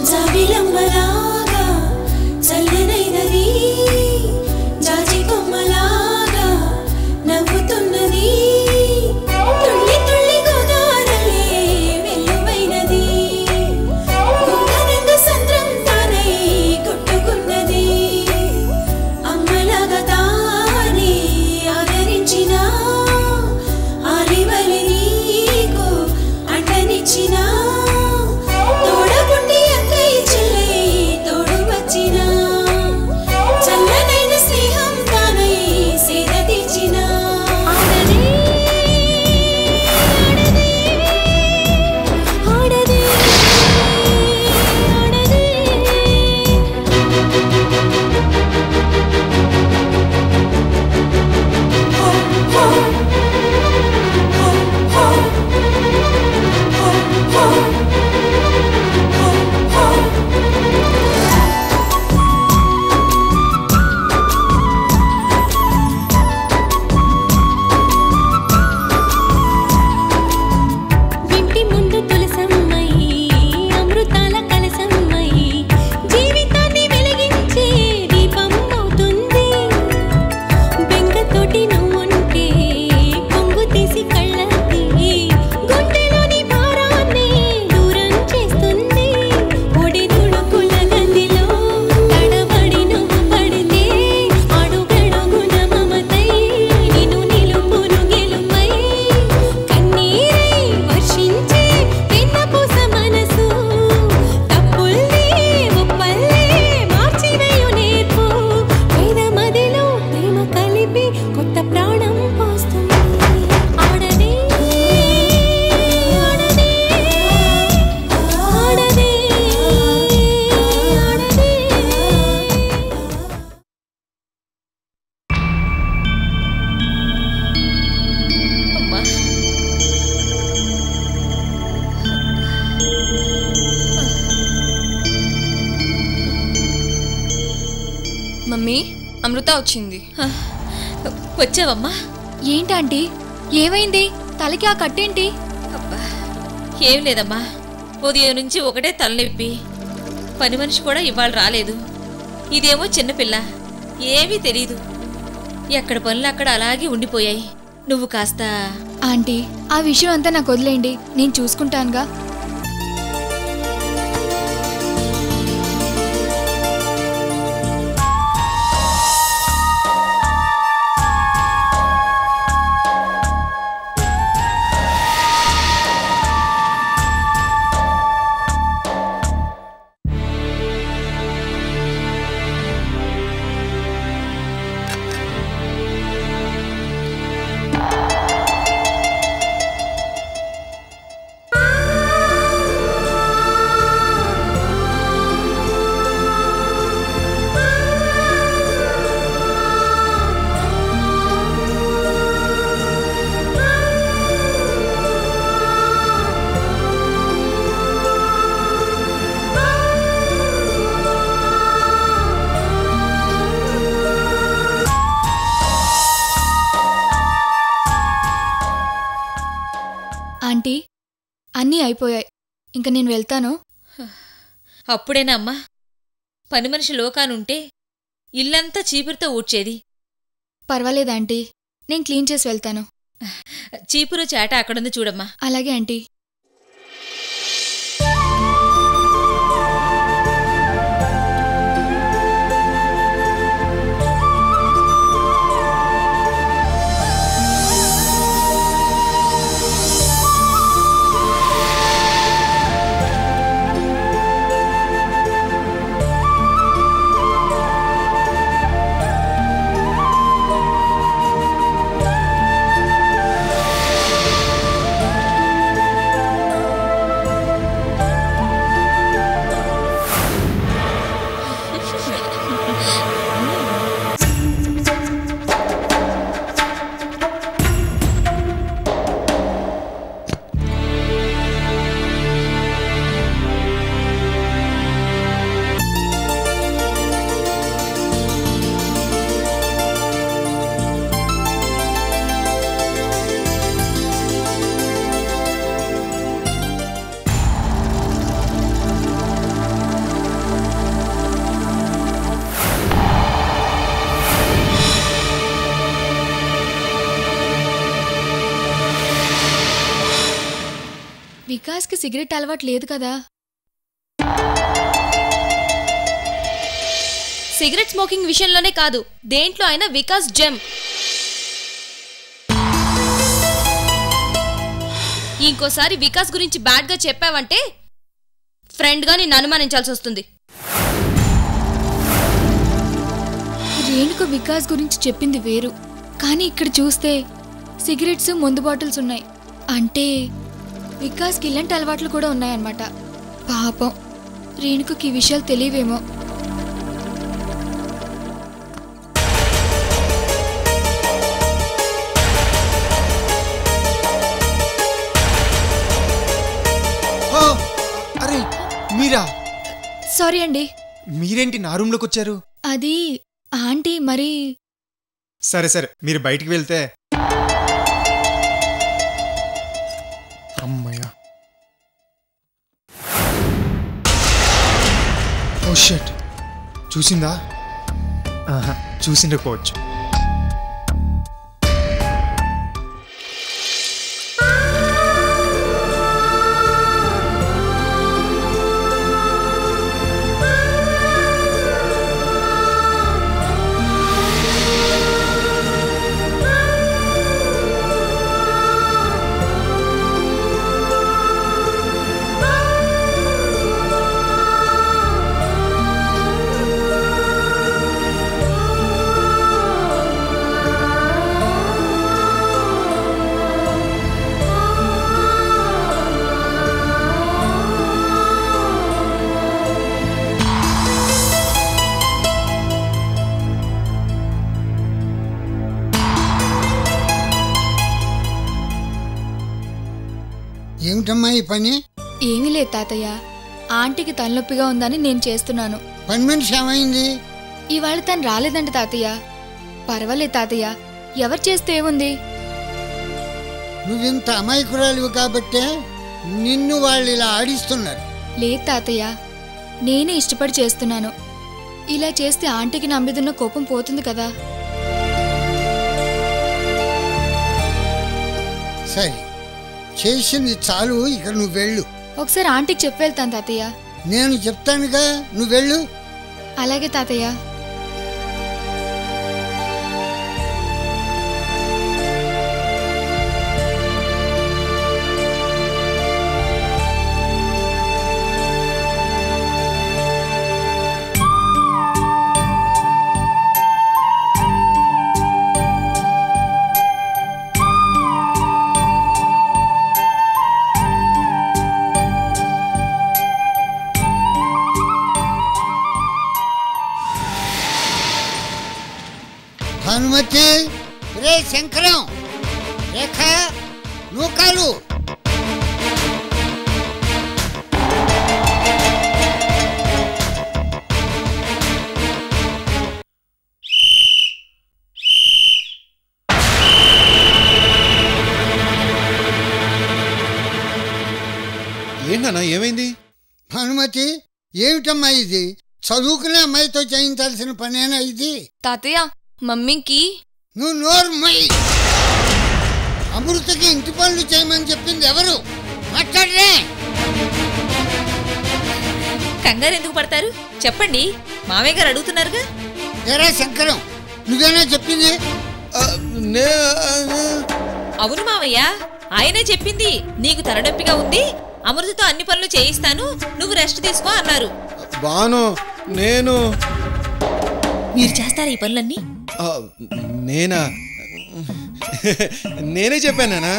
జాబిలమ్మలాగా చల్లనైనది జాజి కొమ్మలాగా నవ్వుతున్నది తుళ్ళి తుళ్ళి గోదావరి వెల్లువైనది గుంగరంగ సంద్రం తానై కొట్టుకున్నది అమ్మలాగా తానే ఆదరించిన ఆలివలి నీకు అంటనిచ్చిన మమ్మీ అమృత వచ్చింది. వచ్చావమ్మా? ఏంటంటీ ఏమైంది? తలకి ఆ కట్టేంటి? అబ్బా ఏం లేదమ్మా, ఉదయం నుంచి ఒకటే తలనొప్పి. పని మనిషి కూడా ఇవాళ రాలేదు. ఇదేమో చిన్నపిల్ల, ఏమీ తెలీదు. ఎక్కడ పనులు అక్కడ అలాగే ఉండిపోయాయి. నువ్వు కాస్త ఆంటీ ఆ విషయం అంతా నాకు వదిలేయండి, నేను చూసుకుంటానుగా. ఆంటీ అన్నీ అయిపోయాయి, ఇంక నేను వెళ్తాను. అప్పుడేనా అమ్మా పని మనిషి లోకానుంటే ఇల్లంతా చీపురుతో ఊడ్చేది. పర్వాలేదు ఆంటీ, నేను క్లీన్ చేసి వెళ్తాను. చీపురు చాట అక్కడుంది చూడమ్మా. అలాగే ఆంటీ. వికాస్కి సిగరెట్ అలవాటు లేదు కదా. సిగరెట్ స్మోకింగ్ విషయంలోనే కాదు, దేంట్లో అయినా వికాస్ జెమ్. ఇంకోసారి వికాస్ గురించి బ్యాడ్గా చెప్పావంటే ఫ్రెండ్గా నిన్ను అనుమానించాల్సి వస్తుంది. రేణుక వికాస్ గురించి చెప్పింది వేరు, కానీ ఇక్కడ చూస్తే సిగరెట్స్ మందు బాటిల్స్ ఉన్నాయి. అంటే వికాస్కి ఇలాంటి అలవాట్లు కూడా ఉన్నాయన్నమాట. పాపం రేణుకకి ఈ విషయాలు తెలియవేమో. అరే మీరా? సారీ అండి. మీరేంటి నా రూమ్లోకి వచ్చారు? అది ఆంటీ మరి. సరే సరే, మీరు బయటికి వెళ్తే. అమ్మయ్యా. ఓ షట్, చూసిందా? ఆహా, చూసిండకపోవచ్చు. ఏమిటమ్మా ఈ పని? ఏమీ లేదు తాతయ్య, ఆంటీకి తలనొప్పిగా ఉందని నేను చేస్తున్నాను. పని మనిషి ఏమైంది? ఇవాళ తను రాలేదంట తాతయ్య. పర్వాలేదు తాతయ్య, ఎవరు చేస్తే ఏముంది. నువ్వింత అమాయకురాలివి కాబట్టే నిన్ను వాళ్ళు ఇలా ఆడిస్తున్నారు. లేదు తాతయ్య, నేనే ఇష్టపడి చేస్తున్నాను. ఇలా చేస్తే ఆంటీకి నా మీదున్న కోపం పోతుంది కదా. సరే, చేసింది చాలు, ఇక నువ్వు వెళ్ళు. ఒకసారి ఆంటీకి చెప్పి వెళ్తాను తాతయ్య. నేను చెప్తానుగా, నువ్వు వెళ్ళు. అలాగే తాతయ్య. భానుమతి, రే శంకరం, రేఖ, నూకాలు. ఏంటన్నా, ఏమైంది? భానుమతి, ఏమిటమ్మా ఇది? చదువుకునే అమ్మాయితో చేయించాల్సిన పనేనా ఇది? తాతయ్య, మమ్మీకి. నువ్వు నోర్మయ్యి. అమృతకి ఇంటి పనులు చేయమని చెప్పింది ఎవరు? మాట్లాడరే. కంగారు ఎందుకు పడతారు? చెప్పండి, మామయ్య గారు అడుగుతున్నారుగా. ఏరా శంకరం, నువ్వేనా చెప్పింది? అవును మామయ్య, ఆయనే చెప్పింది. నీకు తలనొప్పిగా ఉంది, అమృతతో అన్ని పనులు చేయిస్తాను, నువ్వు రెస్ట్ తీసుకో అన్నారు. బాను, నేను. మీరు చేస్తారా ఈ పనులన్నీ? నేనా? నేనే చెప్పానా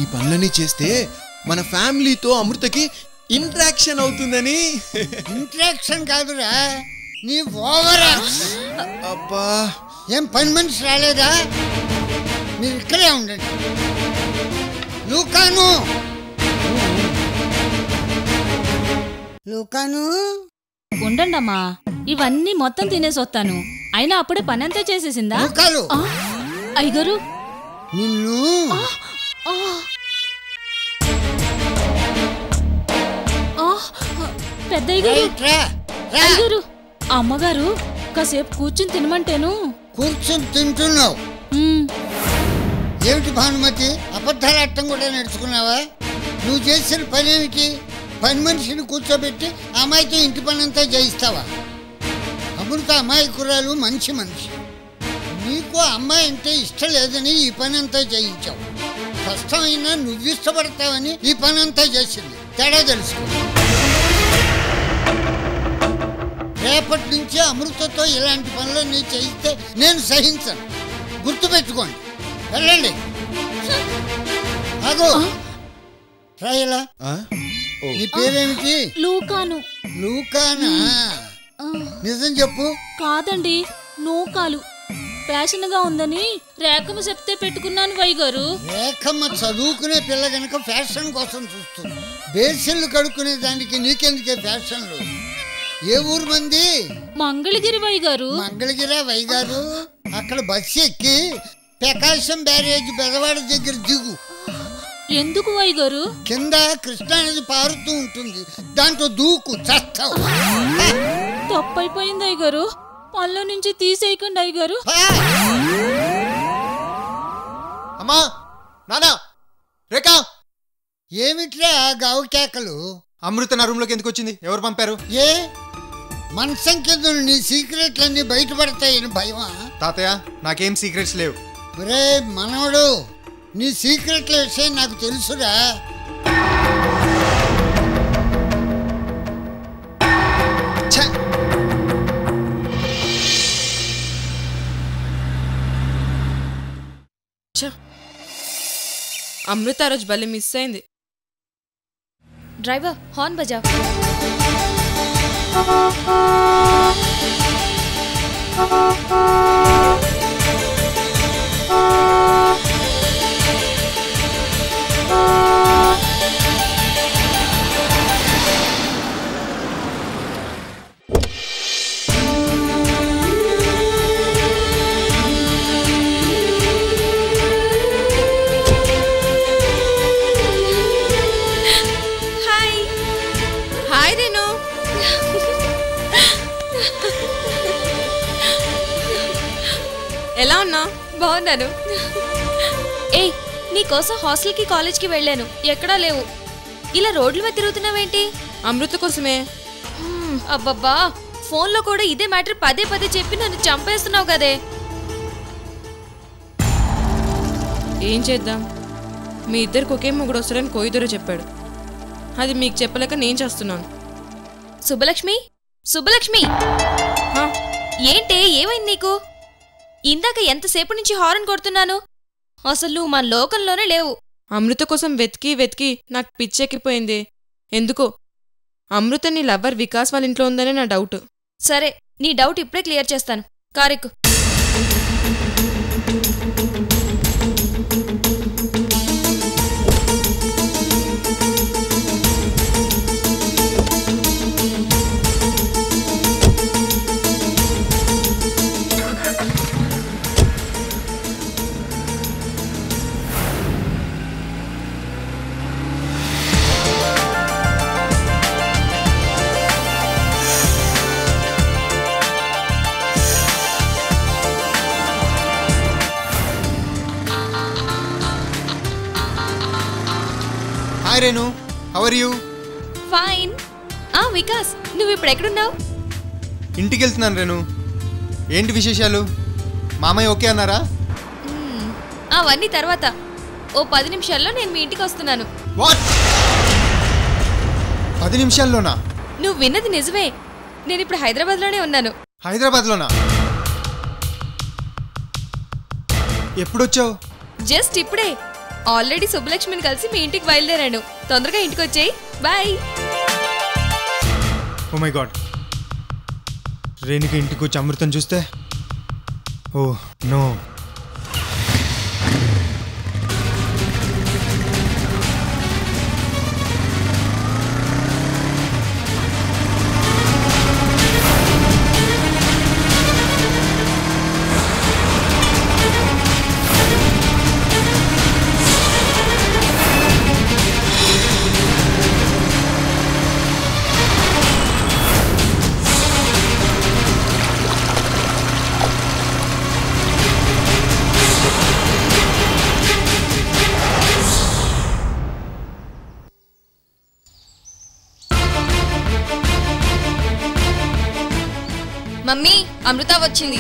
ఈ పనులన్నీ చేస్తే మన ఫ్యామిలీతో అమృతకి ఇంట్రాక్షన్ అవుతుందని. ఇంట్రాక్షన్ కాదురా, నీ ఓవరా. అబ్బా, ఏం పని మనిషి రాలేదా? మీరు ఇక్కడే ఉండండి. లూకాను, లూకాను. ఉండండమ్మా, ఇవన్నీ మొత్తం తినేసి వస్తాను. అయినా అప్పుడే పనంతా చేసేసిందా? లూకాలు, అయ్యగారు నిన్ను. పెద్దయ్య గారు, అమ్మగారు కాసేపు కూర్చుని తినమంటేను. కూర్చుని తింటున్నావు. ఏమిటి భానుమతి, అబద్ధాలు అట్టం కూడా నేర్చుకున్నావా? నువ్వు చేసిన పని ఏమిటి? పని మనిషిని కూర్చోబెట్టి అమ్మాయితో ఇంటి పని అంతా చేయిస్తావా? అమృత అమాయకురాలు, మంచి మనిషి. నీకు అమ్మాయి అంటే ఇష్టం లేదని ఈ పని అంతా చేయించావు. కష్టమైనా నువ్వు ఇష్టపడతావని ఈ పని అంతా చేసింది. తేడా తెలుసుకో. రేపటి నుంచి అమృతతో ఇలాంటి పనులు నీ చేయిస్తే నేను సహించను. గుర్తుపెట్టుకోండి. వెళ్ళండి. అగో రాయలా, నీ పేరేమిటి? లూకాను. లూకానా? నిజం చెప్పు. కాదండి, నూకాలు. ఫ్యాషన్గా ఉందని రేఖమ్మ చెప్తే పెట్టుకున్నాను వయ్యగారు. రేఖమ్మ చదువుకునే పిల్ల గనక ఫ్యాషన్ కోసం చూస్తుంది. బేసిన్లు కడుక్కునే దానికి నీకెందుకే ఫ్యాషన్లు? ఏ ఊరు మంది? మంగళగిరి వయ్యగారు. మంగళగిరా వైగారు? అక్కడ బస్సు ఎక్కి ప్రకాశం బ్యారేజ్ బెదవాడ దగ్గర దిగు. ఎందుకు వయ్యగారు? కింద కృష్ణానది పారుతూ ఉంటుంది, దాంట్లో దూకు, చస్తావు. తప్పైపోయింది అయ్యగారు. పనిలో నుంచి తీసేయకండి అయ్యగారు. అమ్మా, నానా, రేఖా. ఏమిట్రా గావు కేకలు? అమృత నా రూమ్ లోకి ఎందుకు వచ్చింది? ఎవరు పంపారు? ఏ మనసం కింద నీ సీక్రెట్లన్నీ బయటపడతాయని భయమా? తాతయ్య, నాకేం సీక్రెట్స్ లేవు. ఒరే మనవడు, నీ సీక్రెట్ల విషయం నాకు తెలుసురా. అమృత రోజు భలే మిస్ అయింది. డ్రైవర్ హార్న్ బజా. హాయ్ రేణు. ఎలా ఉన్నావు? బాగున్నాను. ఏయ్, నీకోసం హాస్టల్కి కాలేజ్కి వెళ్ళాను, ఎక్కడా లేవు. ఇలా రోడ్ల మీద తిరుగుతున్నావేంటి? అమృత కోసమే. అబ్బబ్బా, ఫోన్లో కూడా ఇదే మ్యాటర్ పదే పదే చెప్పి నన్ను చంపేస్తున్నావు కదే. ఏం చేద్దాం, మీ ఇద్దరికి ఒకే మొగుడు వస్తాడని కోయిదూర చెప్పాడు. అది మీకు చెప్పలేక నేను చేస్తున్నాను. సుబ్బలక్ష్మి, సుబ్బలక్ష్మి, హా? ఏంటే ఏమైంది నీకు? ఇందాక ఎంతసేపు నుంచి హారన్ కొడుతున్నాను, అసలు నువ్వు మన లోకంలోనే లేవు. అమృత కోసం వెతికి వెతికి నాకు పిచ్చెక్కిపోయింది. ఎందుకో అమృత నీ లవ్వర్ వికాస్ వాళ్ళ ఇంట్లో ఉందనే నా డౌట్. సరే, నీ డౌట్ ఇప్పుడే క్లియర్ చేస్తాను. కారెక్కు. Hi Renu, how are you? Fine. Vikas, నువ్వు ఇప్పుడు ఎక్కడున్నావు? ఇంటికి వెళ్తున్నాను రేణు. ఏంటి విశేషాలు? మామయ్య ఓకే అన్నారా? అవన్నీ తర్వాత. ఓ 10 నిమిషాల్లో నేను మీ ఇంటికి వస్తున్నాను. వాట్? 10 నిమిషాల్లోనా? నువ్వు విన్నది నిజమే. నేను ఇప్పుడు హైదరాబాద్లోనే ఉన్నాను. హైదరాబాద్లోనా? ఎప్పుడొచ్చావు? జస్ట్ ఇప్పుడే. ఆల్రెడీ సుబ్బలక్ష్మిని కలిసి మీ ఇంటికి బయలుదేరాను. తొందరగా ఇంటికి వచ్చేయి. బాయ్. ఓ మై గాడ్, రేణుకి ఇంటికి వచ్చి అమృతం చూస్తే, ఓ నో. మమ్మీ అమృత వచ్చింది.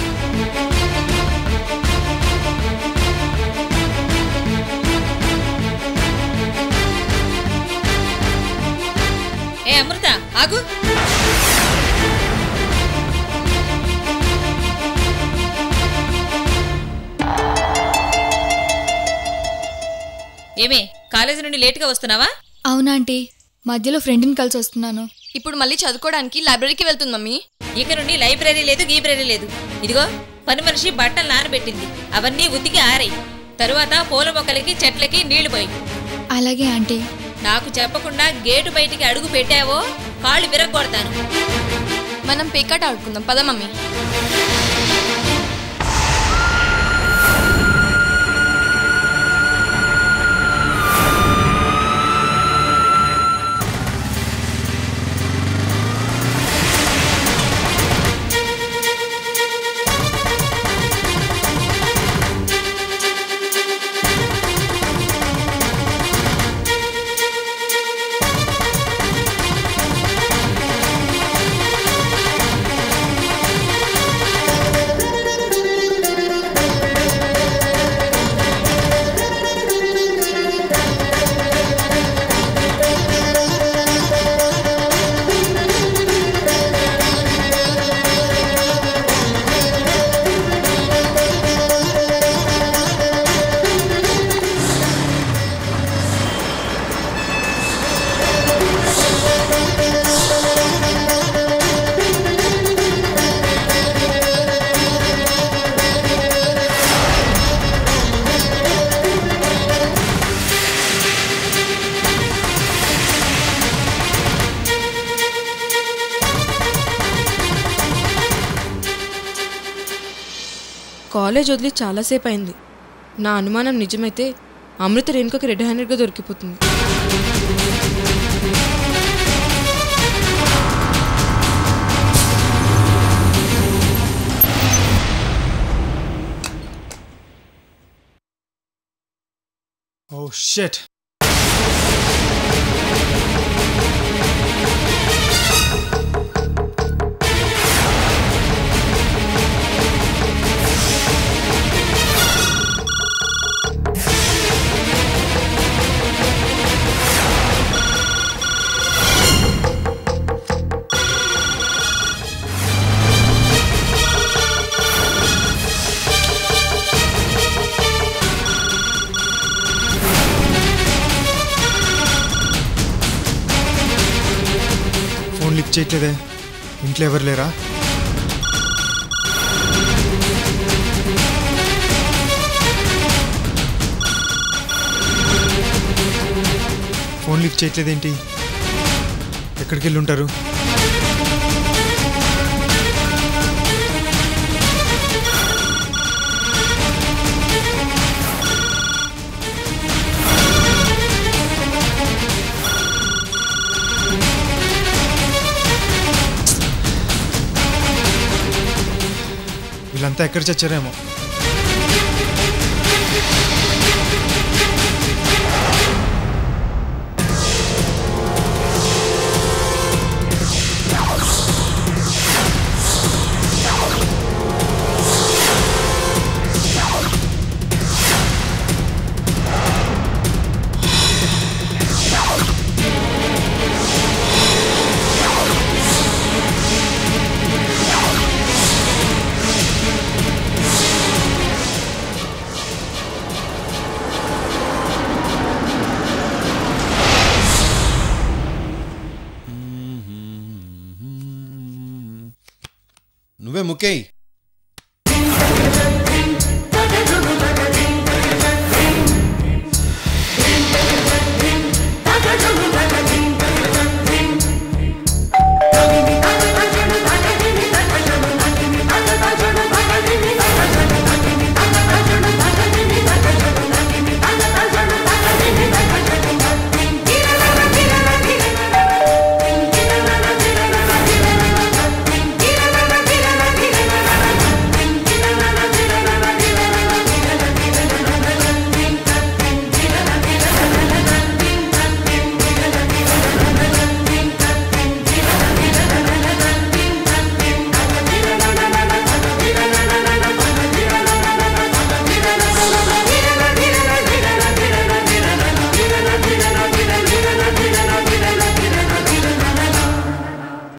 ఏ అమృత ఆగు. ఏమే కాలేజీ నుండి లేటుగా వస్తున్నావా? అవునా ఆంటీ, మధ్యలో ఫ్రెండ్ని కలిసి వస్తున్నాను. ఇప్పుడు మళ్ళీ చదువుకోవడానికి లైబ్రరీకి వెళ్తుంది మమ్మీ. ఇక నుండి లైబ్రరీ లేదు గీబ్రరీ లేదు. ఇదిగో పని మనిషి బట్టలు నానబెట్టింది, అవన్నీ ఉతికి ఆరాయి. తరువాత పూల మొక్కలకి చెట్లకి నీళ్లు పోయి. అలాగే ఆంటీ. నాకు చెప్పకుండా గేటు బయటికి అడుగు పెట్టావో కాళ్ళు విరగొడతాను. మనం పేకాట ఆడుకుందాం పద మమ్మీ. కాలేజ్ వదిలి చాలాసేపు అయింది. నా అనుమానం నిజమైతే అమృత రేణుకకి రెడ్ హ్యాండెడ్గా దొరికిపోతుంది. Oh shit. లిఫ్ట్ చేయట్లేదే. ఇంట్లో ఎవరు లేరా? ఫోన్ లిఫ్ట్ చేయట్లేదేంటి? ఎక్కడికి వెళ్ళి ఉంటారు? వీళ్ళంతా ఎక్కడ చచ్చారేమో. నువ్వే ముక్కేయ్.